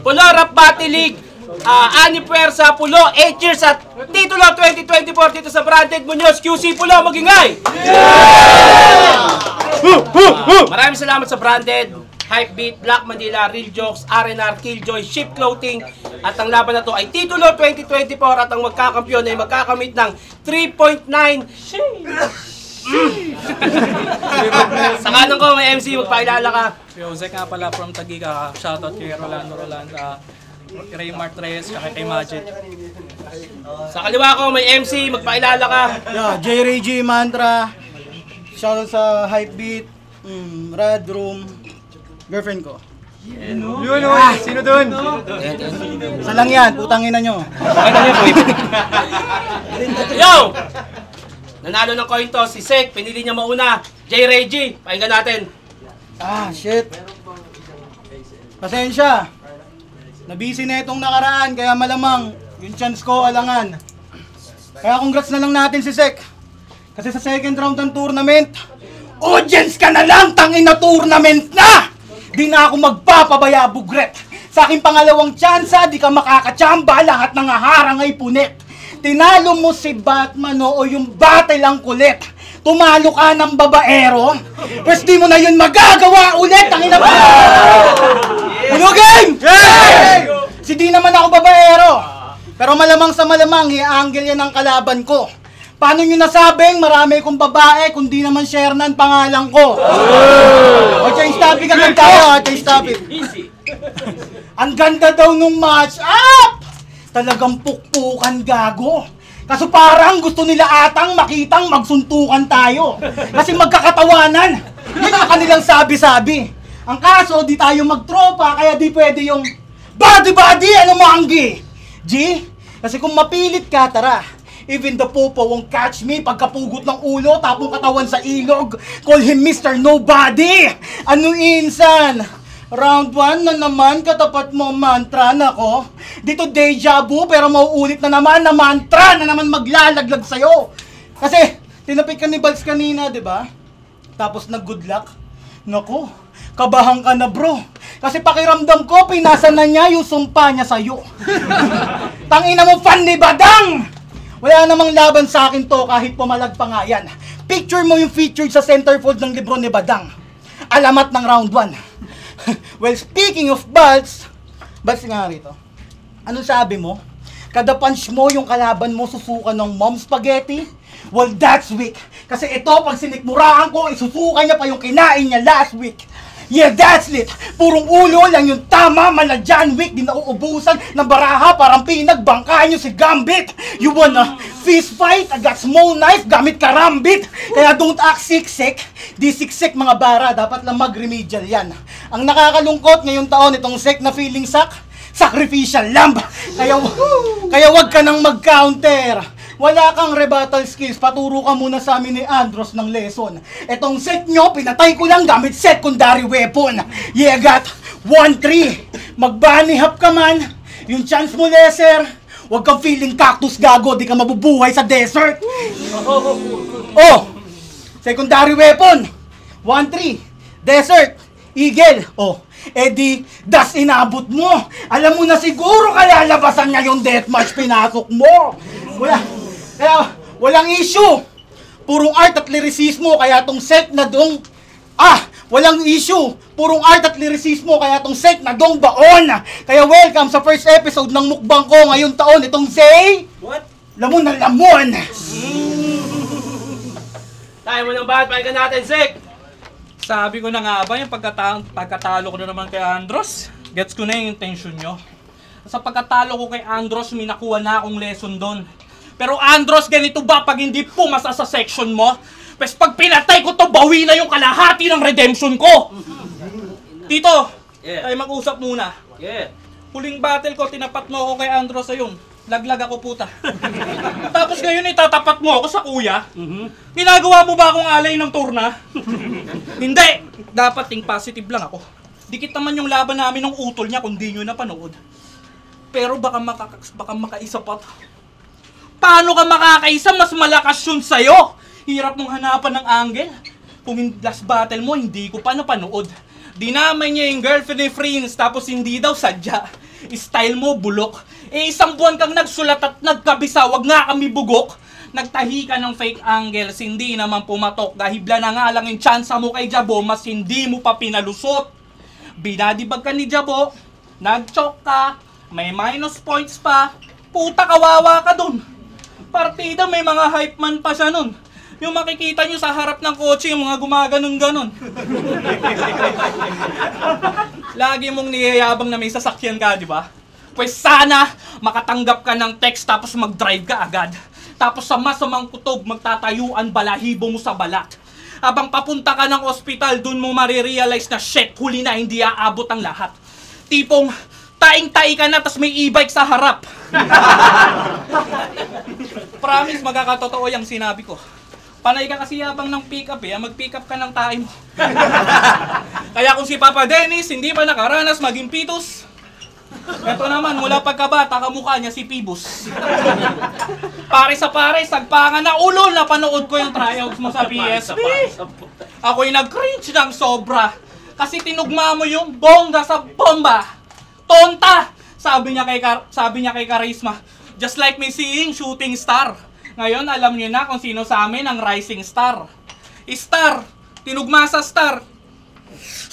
Pulo Rap Battle League, Ani Puwersa, Pulo, 8 years at titulo 2024 dito sa Branded Munoz QC Pulo, magingay! Maraming salamat sa Branded, Hypebeat, Black Manila, Real Jokes, R&R, Killjoy, Ship Clothing. At ang laban na to ay titulo 2024 at ang magkakampyon ay magkakamit ng 3.9. Sa kanan ko may MC, magpakilala ka. Yo, Zek nga pala from Tagiga. Shoutout kay Rolando, Raymart Reyes, kay Magic. Sa kaliwa ko may MC, magpakilala ka. Yeah, J-Ray G Mantra. Shoutout sa Hypebeat, Rad Room, girlfriend ko. Yun, sino dun? Isa lang yan, putangin na nyo. Yo! Nanalo ng coin toss si Sek, pinili niya mauna. J-Ray G, pakinggan natin. Shit. Pasensya. Nabisi na itong nakaraan, kaya malamang yung chance ko alangan. Kaya congrats na lang natin si Sek. Kasi sa second round ng tournament, audience ka na lang, tangin na tournament na! Di na ako magpapabaya bugret. Sa aking pangalawang tsansa, di ka makakachamba, lahat ng haharang ay punit. Tinalo mo si Batman o yung bate lang kulit. Tumalo ka ng babaero. Pwes di mo na yun magagawa ulit. Ang ina mo. Pulo game! Si di naman ako babaero. Pero malamang sa malamang, i-angle yan ang kalaban ko. Paano nyo nasabing marami kong babae kung di naman Shernan pangalan ko? O change topic agad tayo, change topic. Ang ganda daw nung match up! Talagang pukpukan gago. Kaso parang gusto nila atang makitang magsuntukan tayo. Kasi magkakatawanan. Yun ang kanilang sabi-sabi. Ang kaso, di tayo magtropa, kaya di pwede yung body-body, ano mo anggi? G? Kasi kung mapilit ka, tara. Even the popo won't catch me. Pagkapugot ng ulo, tapong katawan sa ilog. Call him Mr. Nobody. Ano insan? Round 1 na naman, katapat mo mantra na ko. Dito deja vu, pero mauulit na naman na mantra na naman maglalaglag sa'yo. Kasi, tinapik ka ni Balz kanina, di ba? Tapos nag-good luck. Naku, kabahan ka na bro. Kasi pakiramdam ko, pinasa na niya yung sumpa niya sa'yo. Tangina mo, fan ni Badang! Wala namang laban sa akin to kahit pumalag pa nga yan. Picture mo yung featured sa centerfold ng libro ni Badang. Alamat ng round 1. Well, speaking of Balz nga rito. Ano sabi mo? Kada punch mo yung kalaban mo susukan ng mom spaghetti? Well, that's weak. Kasi ito, pag sinikmurahan ko, isusukan niya pa yung kinain niya last week. Yeah, that's lit. Purong ulo lang yung tama, mala John Wick. Di nauubusan ng baraha, parang pinagbangkahan nyo si Gambit. You wanna fist fight? I got small knife, gamit karambit. Kaya don't act sick-sick. Di sick-sick mga bara, dapat lang mag-remedial yan. Ang nakakalungkot ngayong taon, itong sick na feeling sacrificial lamb. Kaya wag ka nang mag-counter. Wala kang rebuttal skills, paturo ka muna sa amin ni Andros ng lesson. Etong set nyo, pinatay ko lang gamit secondary weapon. Yeah, got 1-3. Mag-bunny hop ka man, yung chance mo lesser. Huwag kang feeling cactus gago, di ka mabubuhay sa desert. Oh, secondary weapon, 1-3, desert, eagle. Oh, edi, das inabot mo. Alam mo na siguro kaya labasan niya yung deathmatch pinasok mo. Kaya walang issue. Purong art at lyricismo, kaya tong set na dong walang issue. Purong art at lyricismo, kaya tong set na dong baon. Kaya welcome sa first episode ng mukbang ko ngayong taon, itong say what? Lamon na lamon. Tayo mo ng bahat, pakinggan natin, Sek. Sabi ko na nga ba, yung pagkatalo ko na naman kay Andros, gets ko na yung intention nyo. Sa pagkatalo ko kay Andros, may nakuha na akong lesson doon. Pero Andros, ganito ba pag hindi pumasa sa section mo? Pes pag pinatay ko to, bawi na yung kalahati ng redemption ko! Tito, Yeah. tayo mag-usap muna. Yeah. Huling battle ko, tinapat mo ako kay Andros ayun. Laglag ako puta. Tapos ngayon itatapat mo ako sa kuya. Ginagawa mo ba akong alay ng turna? Hindi! Dapat think positive lang ako. Dikit naman yung laban namin ng utol niya kung di nyo napanood. Pero baka makaisa pa. Paano ka makakaisa? Mas malakas yun sa'yo! Hirap mong hanapan ng angle. Kung last battle mo, hindi ko pa napanood. Dinamay niya yung girlfriend ni Friends, tapos hindi daw sadya. Style mo, bulok. Isang buwan kang nagsulat at nagkabisa, wag nga kami bugok. Nagtahi ka ng fake angles, hindi naman pumatok. Dahibla na nga lang yung tsansa mo kay Jabo, mas hindi mo pa pinalusot. Binadibag ka ni Jabo, nag-choke ka, may minus points pa. Puta, kawawa ka dun. Partida, may mga hype man pa siya nun. Yung makikita nyo sa harap ng kotse, yung mga gumaganon-ganon. Lagi mong niyayabang na may sasakyan ka, di ba? Pues sana makatanggap ka ng text tapos mag-drive ka agad. Tapos sa masamang kutob, magtatayuan balahibo mo sa balat. Habang papunta ka ng ospital, dun mo marirealize na shit, huli na, hindi aabot ang lahat. Tipong, taing-tai ka na, tas may e-bike sa harap. Promise, magkakatotoo yung sinabi ko. Panay ka kasi yabang ng pick-up mag-pick up ka ng tae mo. Kaya kung si Papa Dennis hindi pa nakaranas maging pitos, eto naman, mula pagkabata, kamukha niya si Pibus. Pare sa pare, sagpangan na ulo, napanood ko yung tryouts mo sa PSP. Ako'y nag-cringe ng sobra. Kasi tinugma mo yung bongga sa bomba. Tonta! Sabi niya kay Charisma. Just like me seeing shooting star. Ngayon, alam niyo na kung sino sa amin ang rising star. Star! Tinugma sa star.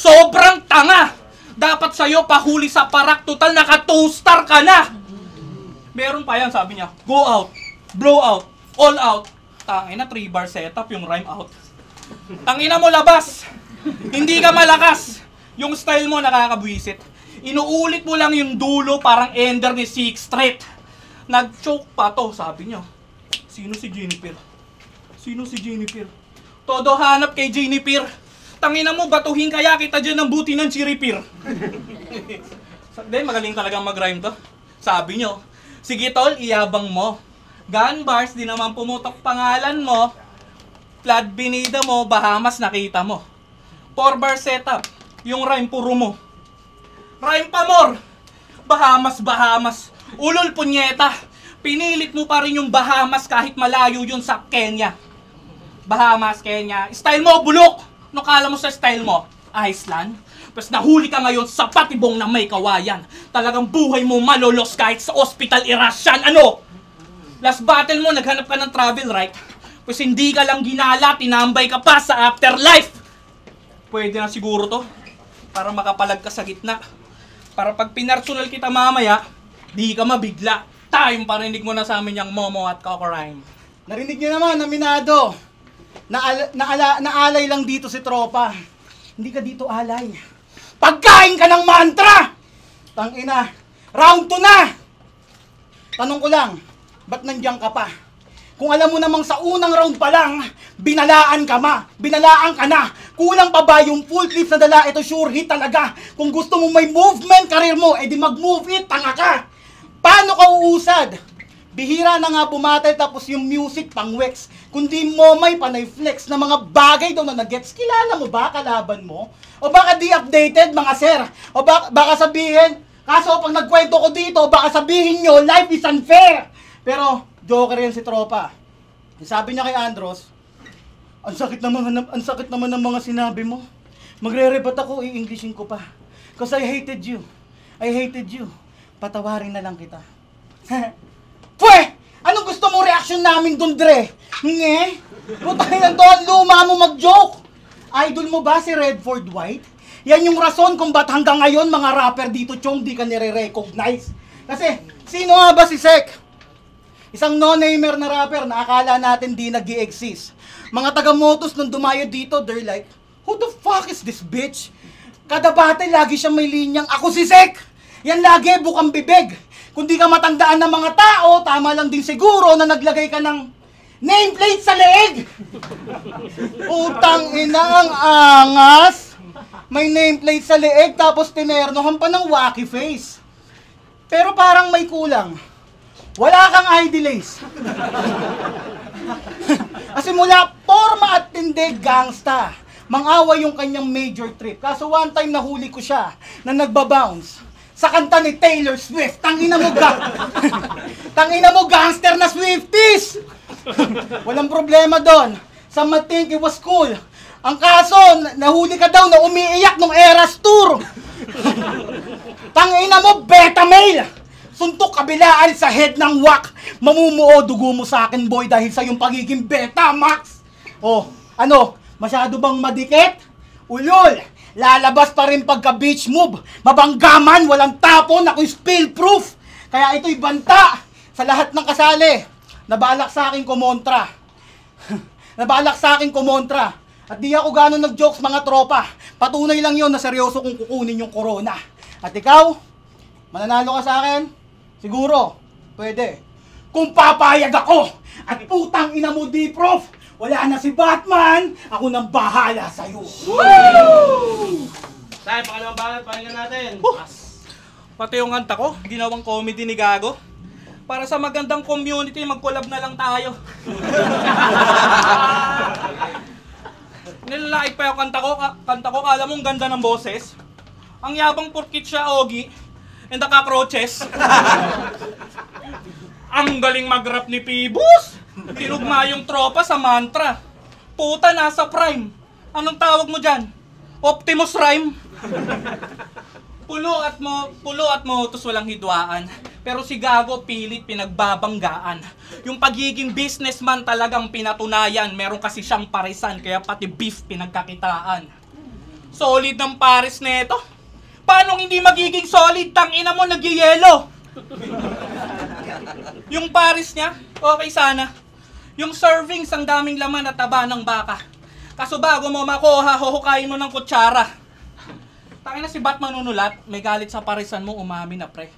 Sobrang tanga! Dapat sa'yo pahuli sa parak, total naka 2-star ka na! Meron pa yan, sabi niya, go out, blow out, all out. Tangina, 3-bar setup yung rhyme out. Tangina mo, labas! Hindi ka malakas! Yung style mo nakakabwisit. Inuulit mo lang yung dulo parang ender ni Sixth Street. Nag-choke pa to, sabi niya. Sino si Jennifer? Sino si Jennifer? Todo hanap kay Jennifer. Tangina mo, batuhin kaya kita dyan ng buti ng chiripir. Then, magaling talagang mag-rhyme to. Sabi nyo, sige tol, iyabang mo. Gun bars, di naman pumutok pangalan mo. Flood binida mo, Bahamas nakita mo. 4-bar setup, yung rhyme puro mo. Rhyme pa more! Bahamas, ulol punyeta. Pinilit mo pa rin yung Bahamas kahit malayo yun sa Kenya. Bahamas, Kenya. Style mo, bulok! No kala mo sa style mo, Iceland? Tapos nahuli ka ngayon sa patibong na may kawayan. Talagang buhay mo malolos kahit sa ospital irasyan. Ano? Last battle mo, naghanap ka ng travel, right? Tapos hindi ka lang ginala, tinambay ka pa sa afterlife. Pwede na siguro to. Para makapalag ka sa gitna. Para pag pinarsonal kita mamaya, di ka mabigla. Time parinig mo na sa amin yung Momo at Coco Rhyme. Narinig niyo naman, aminado. Naalay lang dito si tropa. Hindi ka dito alay. Pagkain ka ng mantra! Tangina, round 2 na! Tanong ko lang, ba't nandiyan ka pa? Kung alam mo namang sa unang round pa lang, binalaan ka na. Kulang pa ba yung full clips na dala? Ito sure hit talaga. Kung gusto mo may movement career mo, edi mag-move it, tanga ka! Paano ka uusad? Bihira na nga bumatel tapos yung music pang wax. Kundi mo may panay flex na mga bagay daw na nag-gets. Kilala mo ba kalaban mo? O baka di updated mga sir? O baka sabihin, kaso pag nagkwento ko dito, baka sabihin nyo, life is unfair. Pero, joker yan si tropa. Sabi niya kay Andros, ang sakit naman ng mga sinabi mo. Magre-rebat ako, i-Englishin ko pa. Cause I hated you. Patawarin na lang kita. Pwe! Anong gusto mo reaction namin dun, Dre? Nge? Putangin na doon, luma mo mag-joke! Idol mo ba si Redford White? Yan yung rason kung ba't hanggang ngayon mga rapper dito, chong, di ka nire-recognize. Kasi, sino nga ba si Sek? Isang no-namer na rapper na akala natin di nag-i-exist. Mga taga-motos nung dumayo dito, they're like, who the fuck is this bitch? Kada bate, lagi siyang may linyang, ako si Sek! Yan lagi, bukang bibig. Kung di ka matandaan ng mga tao, tama lang din siguro na naglagay ka ng nameplate sa leeg. Utang ina ang angas. May nameplate sa leeg tapos tinernohan pa ng wacky face. Pero parang may kulang. Wala kang eye delays. Kasi mula forma at tindig gangsta, mang-away yung kanyang major trip. Kaso one time nahuli ko siya na nagbabounce sa kanta ni Taylor Swift. Tangina mo gangster na Swifties! Walang problema doon. Some might think it was cool. Ang kaso, nahuli ka daw na umiiyak nung Eras Tour. Tangina mo, beta male! Suntok kabilaan sa head ng wak. Mamumuo dugo mo sa akin, boy, dahil sa yung pagiging beta, Max. Oh, ano? Masyado bang madikit? Ulol! Lalabas pa rin pagka beach move. Mabanggaman, walang tapon, ako'y spill proof. Kaya ito'y banta sa lahat ng kasali. Nabalak sa akin kumontra. Nabalak sa akin kumontra. At di ako gano'n nag-jokes mga tropa. Patunay lang yon na seryoso kung kukunin yung corona. At ikaw, mananalo ka sa akin? Siguro, pwede. Kung papayag ako, at putang ina mo di prof, wala na si Batman, ako nang bahala sa'yo. Tayo, pangalawang balat, pakinggan natin. Pati yung kanta ko, ginawang comedy ni Gago. Para sa magandang community, mag-collab na lang tayo. Nilalait pa yung kanta ko, kala mong ganda ng boses. Ang yabang porkit siya, Ogie, and the cockroaches. Ang galing mag-rap ni Pibus! Tinugma yung tropa sa mantra. Puta, nasa prime. Anong tawag mo dyan? Optimus Rhyme? Pulo at mo, tos walang hidwaan. Pero si Gago pilit pinagbabanggaan. Yung pagiging businessman talagang pinatunayan. Meron kasi siyang parisan, kaya pati beef pinagkakitaan. Solid ng pares neto. Paano hindi magiging solid? Tangina mo, nagyayelo. Yung pares niya, okay sana. Yung servings, ang daming laman at taba ng baka. Kaso bago mo makuha, huhukayin mo ng kutsara. Tangina si Batman nunulat, may galit sa parisan mo, umami na pre.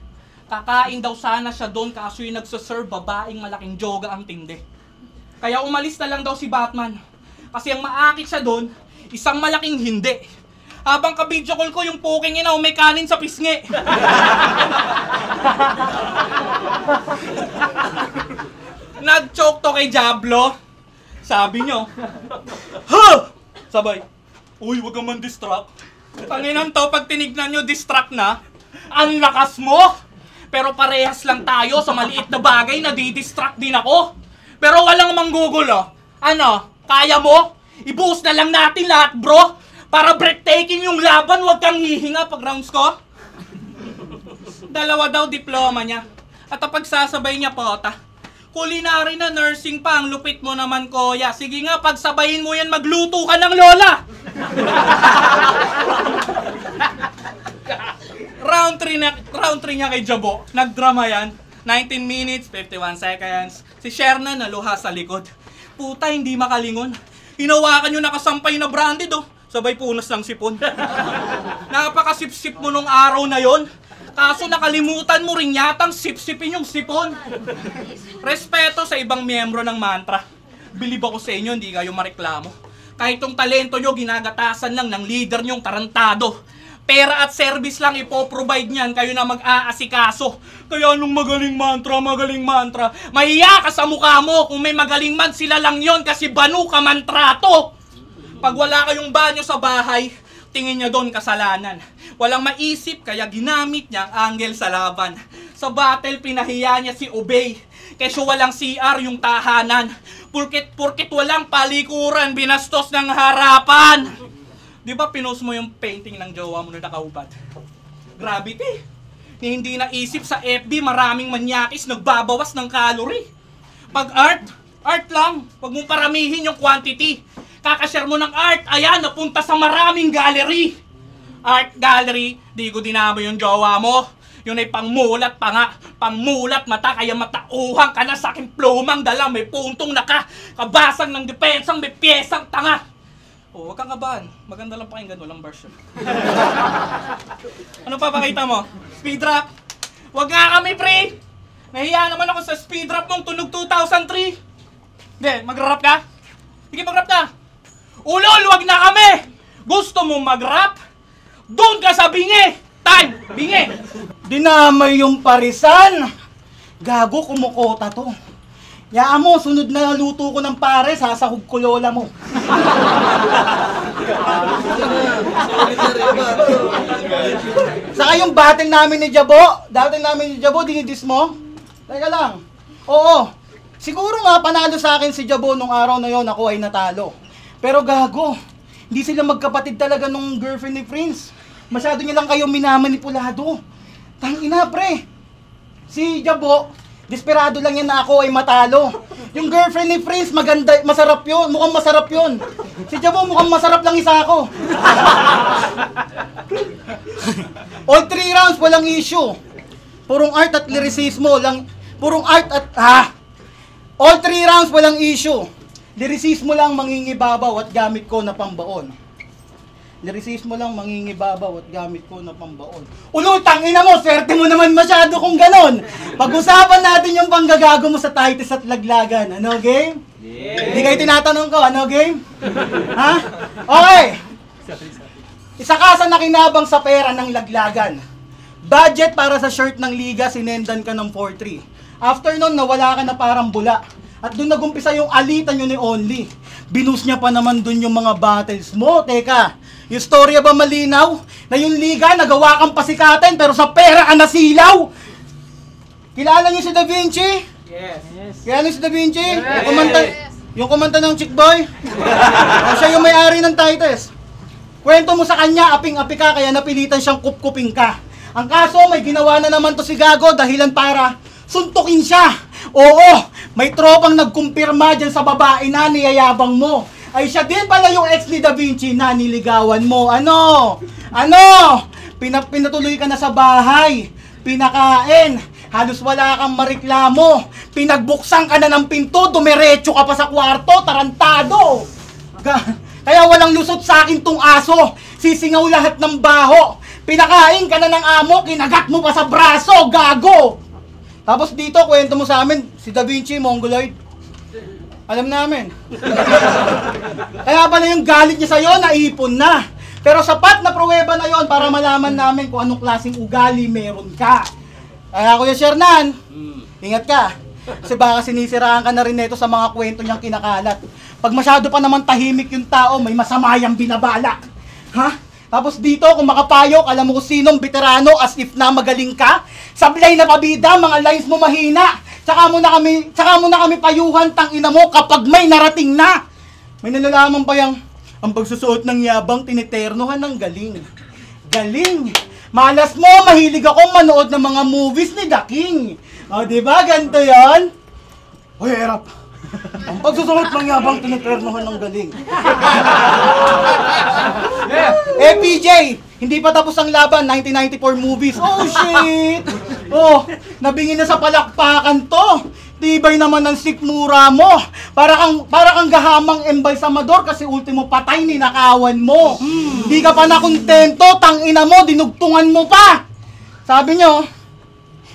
Kakain daw sana siya doon, kaso yung nagsaserve, babaeng malaking joga ang tindi. Kaya umalis na lang daw si Batman. Kasi ang maakit siya doon, isang malaking hindi. Habang ka-video call ko, yung puking ina, may kanin sa pisngi. Nag-choke to kay Diablo. Sabi nyo, ha! Sabay, uy, wag kang man-distract. Tanginan to, pag tinignan nyo, distract na. Ang lakas mo! Pero parehas lang tayo sa maliit na bagay na di-distract din ako. Pero walang manggugulo. Ano, kaya mo? Ibuhos na lang natin lahat, bro. Para breathtaking yung laban, wag kang hihinga pag rounds ko. Dalawa daw diploma niya. At kapag sasabay niya pota, culinary na nursing pa, ang lupit mo naman, Koya. Sige nga, pagsabayin mo yan, magluto ka ng lola. Round 3 niya kay Jabo. Nagdrama yan. 19 minutes, 51 seconds. Si Sherna naluha sa likod. Puta, hindi makalingon. Hinawakan yung nakasampay na branded, oh. Sabay punas ng sipon. Napakasipsip mo nung araw na yon. Kaso nakalimutan mo rin yatang sipsipin yung sipon. Respeto sa ibang miyembro ng mantra. Bilib ako sa inyo, hindi kayo mareklamo. Kahit yung talento nyo, ginagatasan lang ng leader nyong tarantado. Pera at service lang ipoprovide niyan, kayo na mag-aasikaso. Kaya nung magaling mantra, mahiya ka sa mukha mo. Kung may magaling man, sila lang yon kasi banu ka mantrato. Pag wala kayong banyo sa bahay, tingin niya doon kasalanan. Walang maisip, kaya ginamit niya ang anghel sa laban. Sa battle, pinahiya niya si Obey. Kesyo walang CR yung tahanan. Purkit walang palikuran, binastos ng harapan. Di ba pinost mo yung painting ng jowa mo na nakahubad? Gravity. Ni hindi naisip sa FB, maraming manyakis nagbabawas ng calorie. Pag art lang. Huwag mong paramihin yung quantity. Kakashare mo ng art, ayan, napunta sa maraming gallery. Art gallery, di ko dinamo yung jowa mo. Yun ay pangmulat pa nga. Pangmulat mata, kaya matauhang ka na sa aking plumang dala. May puntong nakakabasag ng depensang may piyesang tanga. Oh, huwag kang kabahan. Maganda lang pakinggan, walang version. Ano pa pakita mo? Speed rap? Huwag nga kami, pre! Nahiya naman ako sa speed rap mong tunog 2003. Hindi, mag-rap ka? Sige, mag-rap ka! Ulol, huwag na kami! Gusto mo mag-rap? Doon ka sa bingi! Time! Bingi! Dinamay yung parisan! Gago, kumukota to. Yaan mo, sunod na luto ko ng pare, sasahog ko lola mo. Saka yung dating namin ni Jabo, dinidis mo? Teka lang. Oo, siguro nga panalo sa akin si Jabo nung araw na yon, ako ay natalo. Pero gago, hindi sila magkapatid talaga nung girlfriend ni Prince. Masyado niya lang kayo minamanipulado. Tangina pre, si Jabo, desperado lang yan na ako ay matalo. Yung girlfriend ni Prince, maganda, masarap yun, mukhang masarap yun. Si Jabo, mukhang masarap lang isa ako. All 3 rounds, walang issue. Purong art at lyricismo lang. All 3 rounds, walang issue. Lyricismo lang mangingibabaw at gamit ko na pambaon. Ulutang ina mo, swerte mo naman masyado kung ganon. Pag-usapan natin yung panggagago mo sa Titus at Laglagan. Ano, game? Hindi kayo tinatanong ko, ano, game? Ha? Okay. Isa ka sa nakinabang sa pera ng Laglagan. Budget para sa shirt ng liga, sinendan ka ng 4-3. After nun, nawala ka na parang bula. At doon nagumpisa yung alitan nyo ni Only. Binus niya pa naman doon yung mga battles mo. Teka, yung storya ba malinaw? Na yung liga, nagawa kang pasikatin, pero sa pera ka nasilaw? Kilala niyo si Da Vinci? Yes. Kilala niyo si Da Vinci? Yung kumanta ng Chick Boy? Siya yung may-ari ng Titus. Kwento mo sa kanya, aping-api ka, kaya napilitan siyang kupkuping ka. Ang kaso, may ginawa na naman to si Gago dahilan para suntukin siya. Oo, may tropang nagkumpirma dyan sa babae na niyayabang mo. Ay siya din pala yung ex ni Da Vinci na niligawan mo. Ano? Pinatuloy ka na sa bahay. Pinakain. Halos wala kang mareklamo. Pinagbuksan ka na ng pinto. Dumiretso ka pa sa kwarto. Tarantado. Kaya walang lusot sa akin tong aso. Sisingaw lahat ng baho. Pinakain ka na ng amo. Kinagat mo pa sa braso. Gago. Tapos dito, kwento mo sa amin, si Da Vinci, Mongoloid. Alam namin. Kaya pala yung galit niya sa'yo, naipon na. Pero sapat na pruweba na yon para malaman namin kung anong klaseng ugali meron ka. Kaya Kuya Shernan, ingat ka. Kasi baka sinisiraan ka na rin nito sa mga kwento niyang kinakalat. Pag masyado pa naman tahimik yung tao, may masama yang binabalak. Ha? Tapos dito, kung makapayok, alam mo kung sinong veterano as if na magaling ka. Sablay na pabida, mga lines mo mahina. Tsaka mo na kami payuhan, tangina mo, kapag may narating na. May nalalaman pa yung, ang pagsusuot ng yabang, tiniternohan ng galing. Galing! Malas mo, mahilig akong manood ng mga movies ni The King. O, diba? Ganito yan? O, hirap. Ang pagsusuot ng yabang, tiniternohan ng galing. PJ, hindi pa tapos ang laban, 1994 movies. Oh shit! Oh, nabingin na sa palakpakan to. Tibay naman ng sikmura mo. Para kang gahamang embalsamador kasi ultimo patay ninakawan mo. Hindi ka pa nakontento, tangina mo, dinugtungan mo pa. Sabi nyo,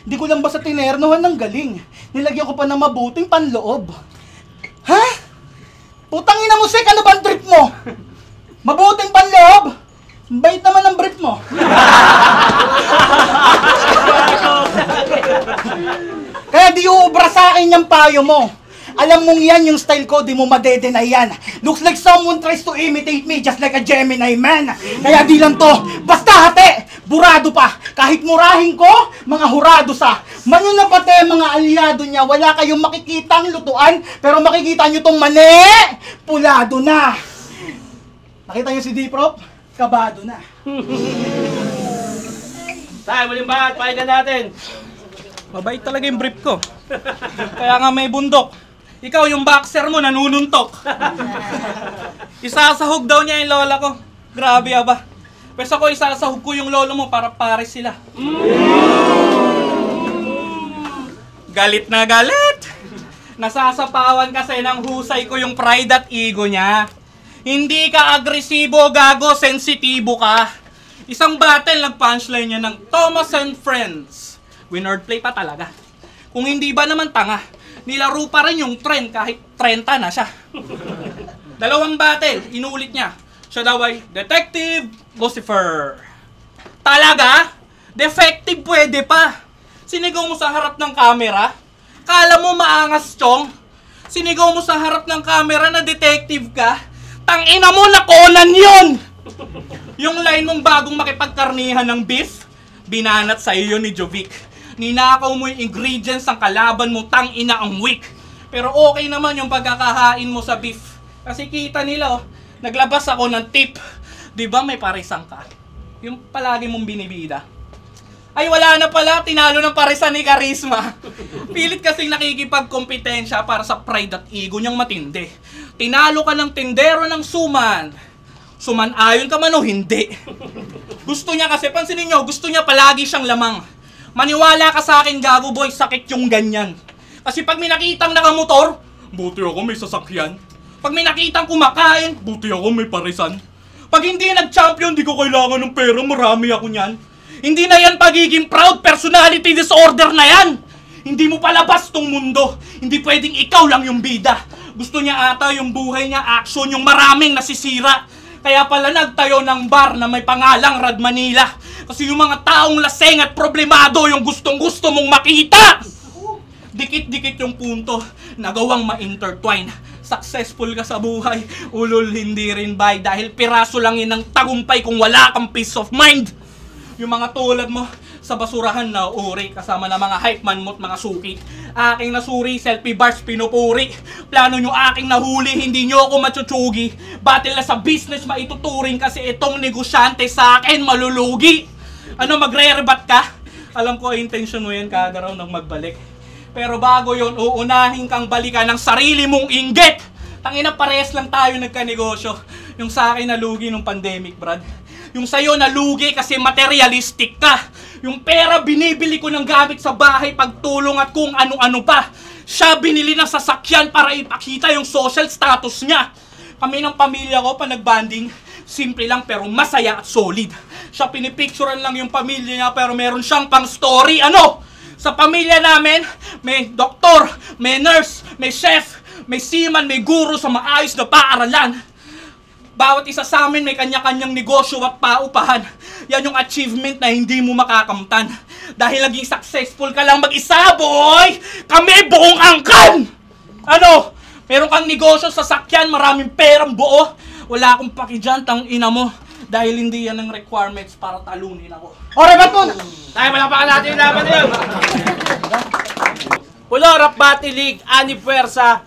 hindi ko lang basta tinernohan ng galing. Nilagyan ko pa ng mabuting panloob. Ha? Putang ina mo, Sek, ano bang trip mo? Mabuting panloob? Bait naman ang brief mo. Kaya di uubra sa akin yung payo mo. Alam mong yan yung style ko, di mo madedenay yan. Looks like someone tries to imitate me just like a Gemini man. Kaya di lang to, basta hati, burado pa. Kahit murahin ko, mga hurado sa. Manyo na pati mga aliado niya, wala kayong makikitang lutuan, pero makikita nyo tong mani, pulado na. Nakita nyo si D-Prop? Kabado na. Tayo, muling bahat, pakinggan natin. Mabait talaga yung brief ko. Kaya nga may bundok. Ikaw yung boxer mo nanununtok. Isasahog daw niya yung lola ko. Grabe ba? Pwes ako isasahog ko yung lolo mo para pares sila. Galit na galit. Nasasapawan kasi ng husay ko yung pride at ego niya. Hindi ka agresibo, gago, sensitibo ka. Isang battle nag-punchline niya ng Thomas and Friends. Winordplay pa talaga. Kung hindi ba naman tanga, nilaro pa rin yung trend kahit 30 na siya. Dalawang battle, inulit niya. Siya daw ay Detective Lucifer. Talaga? Defective pwede pa. Sinigaw mo sa harap ng camera? Kala mo maangas, Chong? Sinigaw mo sa harap ng camera na detective ka? Tangina mo na Conan yun! Yung line mong bagong makipagkarnihan ng beef, binanat sa iyo ni Jovic. Ninakaw mo yung ingredients ng kalaban mo, tangina ang weak. Pero okay naman yung pagkakahain mo sa beef. Kasi kita nila, naglabas ako ng tip. Diba may parisang ka? Yung palagi mong binibida. Ay wala na pala, tinalo ng parisan ni Charisma. Pilit kasing nakikipagkompetensya para sa pride at ego niyang matindi. Tinalo ka ng tindero ng suman. Suman-ayon ka man o hindi. Gusto niya kasi, pansinin niyo, gusto niya palagi siyang lamang. Maniwala ka sa akin, gago boy, sakit yung ganyan. Kasi pag may nakitang nakamotor, buti ako may sasakyan. Pag may nakitang kumakain, buti ako may parisan. Pag hindi nag-champion, di ko kailangan ng pera, marami ako niyan. Hindi na yan pagiging proud, personality disorder na yan. Hindi mo palabas tong mundo. Hindi pwedeng ikaw lang yung bida. Gusto niya ata yung buhay niya, action, yung maraming nasisira. Kaya pala nagtayo ng bar na may pangalang Rad Manila. Kasi yung mga taong laseng at problemado yung gustong-gusto mong makita. Dikit-dikit yung punto, nagawang ma-intertwine. Successful ka sa buhay, ulol hindi rin bay. Dahil piraso lang yun ng tagumpay kung wala kang peace of mind. Yung mga tulad mo, sa basurahan na uri, kasama na mga hype man mo't mga suki. Aking nasuri, selfie bars pinupuri. Plano nyo aking nahuli, hindi nyo ako matutsugi. Battle na sa business maituturing kasi itong negosyante sa akin malulugi. Ano, magre-rebat ka? Alam ko intention mo yan kagaraw ng magbalik. Pero bago yon, uunahin kang balikan ng sarili mong inggit. Tangina, parehas lang tayo nagkanegosyo. Yung sa akin nalugi nung pandemic, Brad. Yung sa'yo nalugi kasi materialistic ka. Yung pera binibili ko ng gamit sa bahay, pagtulong at kung ano-ano pa. Siya binili ng sasakyan para ipakita yung social status niya. Kami ng pamilya ko pa nagbanding, simple lang pero masaya at solid. Siya pinipicturean lang yung pamilya niya pero meron siyang pang story. Ano? Sa pamilya namin, may doktor, may nurse, may chef, may seaman, may guro sa maayos na paaralan. Bawat isa sa amin may kanya-kanyang negosyo at paupahan. Yan yung achievement na hindi mo makakamtan. Dahil naging successful ka lang mag-isa, boy! Kami buong angkan! Ano? Meron kang negosyo sa sakyan, maraming perang buo. Wala akong pakidyan, tang ina mo. Dahil hindi yan ang requirements para talunin ako. Ore, ba't mo? Tayo, malapakan natin yung laban na yun. Pulo, Rap Battle League, Ani Puwersa.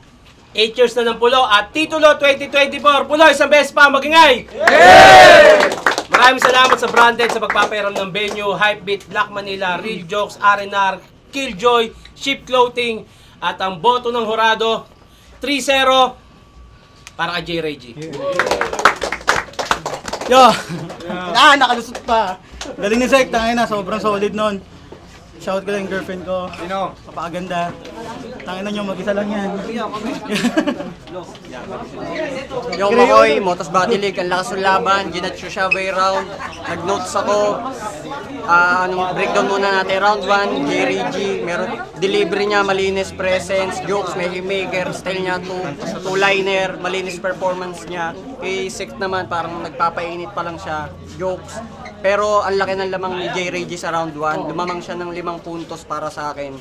8 years na ng Pulo at Titulo 2024. Pulo, isang beses pa, magingay! Yay! Maraming salamat sa Branded sa pagpapairam ng venue, Hypebeat, Black Manila, Real Jokes, R&R, Killjoy, Ship Clothing, at ang boto ng Horado, 3-0 para kay J. Reggie. Yo! Nakalusot pa. Galing ni Zek, tangin na, sobrang solid nun. Shout ko lang yung girlfriend ko. Sino? Kapakaganda. Tangin na nyo, mag-isa lang yan. Yung Makoy, Motos Battle League, ang lakas ng laban, ginatcho siya way round, nag-notes ako, breakdown muna natin round 1, J-Reggie, meron delivery niya, malinis presence, jokes, may haymaker, style niya, two-liner, malinis performance niya, kay Six naman, parang nagpapainit pa lang siya, jokes, pero ang laki ng lamang ni J-Reggie sa round 1, lumamang siya ng 5 puntos para sa akin,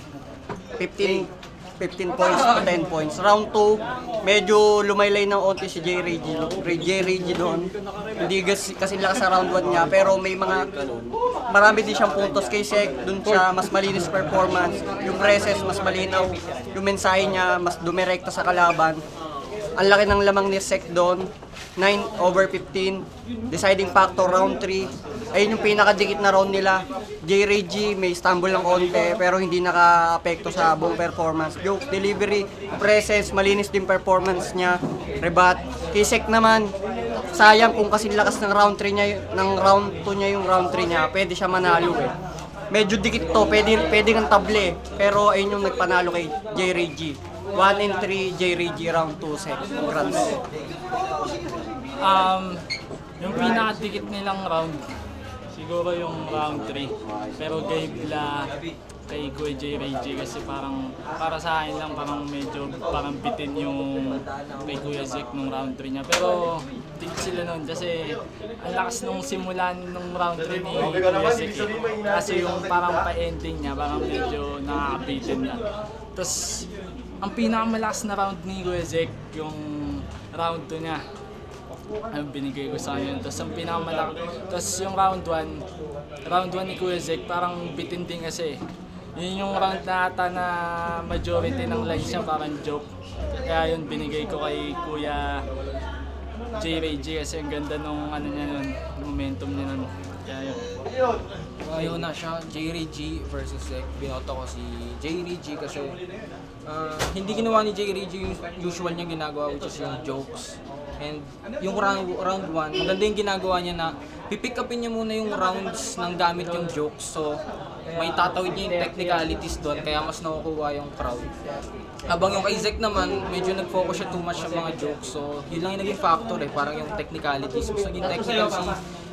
15 points to 10 points. Round 2, medyo lumaylay ng onti si J. Reggie doon. Hindi kasi lakas sa round 1 niya, pero may marami din siyang puntos kay Sek. Doon siya mas malinis performance, yung presence mas malinaw, yung mensahe niya mas dumirekta sa kalaban. Ang laki ng lamang ni Sek doon, 9/15, deciding factor round 3. Ayun yung pinakadikit na round nila. J. Reggie may stumble ng konti pero hindi naka-apekto sa buong performance. Joke, delivery, presence, malinis din performance niya. Rebat. Kisek naman, sayang kung kasi lakas ng round 3 niya, ng round 2 niya yung round 3 niya, pwede siya manalo eh. Medyo dikit to, pwede ng table pero ayun yung nagpanalo kay J. Reggie. 1-3 J. Reggie round 2 Sek. Congrats. Yung pinakadikit nilang round, siguro yung round 3. Pero kay Kuya J. Reggie kasi parang para sa akin lang parang medyo parang bitin yung kay Kuya Zek nung round 3 niya. Pero dikit sila nun kasi ang lakas nung simulan nung round 3 ni Kuya Zek. Kasi yung parang pa-ending niya, parang medyo nakakabitin na. Tapos, ang pinakamalakas na round ni Kuya Zek, yung round 2 niya. Ang binigay ko sa kanya. Tapos ang pinakamalaki. Tapos yung round 1 ni Kuya Zek, parang bitin din kasi. Yun yung round na ata na majority ng lines niya parang joke. Kaya yun binigay ko kay Kuya J-Ray G kasi ang ganda nung ano niya nun, momentum niya nun. Kaya yun. Ayun na siya, J-Ray G versus Zek. Binoto ko si J-Ray G kasi hindi ginawa ni J-Ray G yung usual niya ginagawa, which is yung jokes. And yung round 1, maganda yung ginagawa niya na pipick upin niya muna yung rounds ng gamit yung jokes. So may tatawid niya yung technicalities doon kaya mas nakukuha yung crowd. Habang yung kay Zek naman, medyo nag-focus siya too much sa mga jokes. So yun lang yung naging factor parang yung technicalities. Mas naging technical si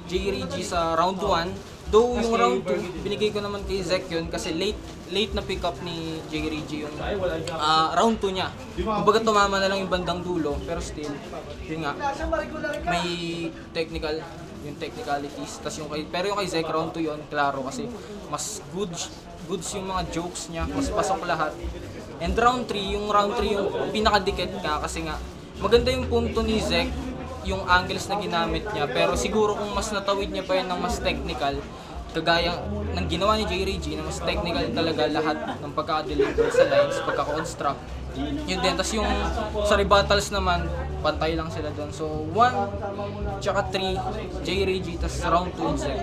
J-Ray G sa round 1. Though yung round 2, binigay ko naman kay Zek yun kasi late na pick up ni J-Ray G yung round 2 niya. Kumbaga tumama na lang yung bandang dulo, pero still, yun nga, may yung technicalities. Pero yung kay Zek, round 2 yun, klaro kasi mas goods yung mga jokes niya, mas pasok lahat. And round 3 yung pinakadikit nga kasi nga, maganda yung punto ni Zek, yung angles na ginamit niya, pero siguro kung mas natawid niya pa yan ng mas technical, kagaya ng ginawa ni J-Ray G, na mas technical talaga lahat ng pagka-deliver sa lines, pagka-construct. Yun din, tas yung sa rebuttals naman, pantay lang sila doon. So 1, tsaka 3, J-Ray G, tas round 2, Zek.